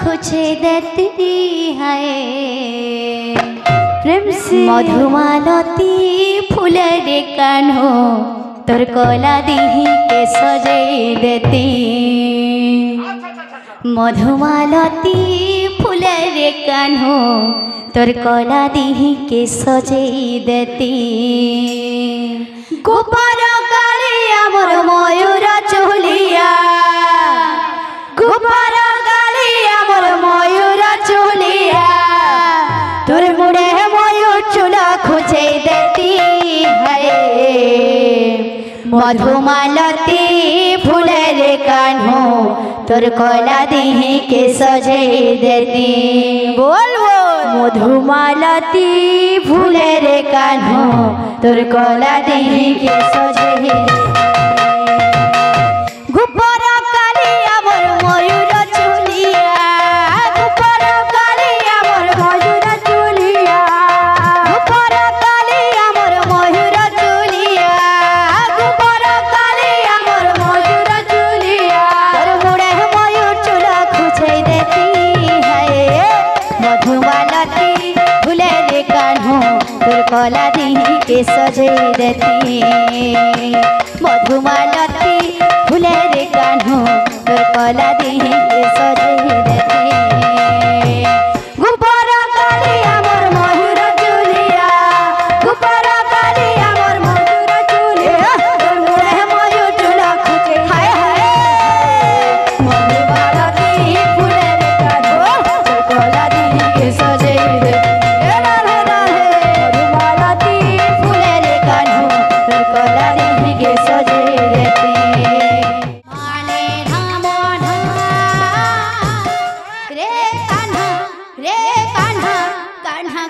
खुचे देती है प्रेम से मधुमालती फूल रे कान्हो तोर कोला दीही के सजे देती मधुमालती फूल रे कान्हो तोर कोला दीही के सजे देती गोपाल कालिया मोर मयूर चुलिया गोपाल कालिया मोर मयूर चुलिया तोर मुड़े मयूर चूला खुजे देती है मधुमालती फूल रे कान्हो तोर कोला दीही के सजे देती बोल मधुमालती फूल रे कान्हो तोर कोला दीही के सजे गोपाल कालिया मोर मयूर चुलिया गोपाल कालिया मोर मयूर चुलिया गोपाल कालिया मोर मयूर चुलिया गोपाल कालिया मोर मयूर चुलिया तोर मुड़े मयूर चूला खुजे देती है मधुमालती फूल रे कान्हो तोर कोला दीही के सजे देती मधुमालती फूल रे कान्हो तोर कोला दीही के सजे देती गोपाल कालिया मोर मयूर चुलिया गोपाल कालिया मोर मयूर चुलिया तोर मुड़े मयूर चूला खुजे हाय हाय मधुमालती फूल रे कान्हो तोर कोला दीही के सजे देती मधुमालती फूल रे कान्हो तोर कोला दीही के सजे देती रे कान्हा कान्हा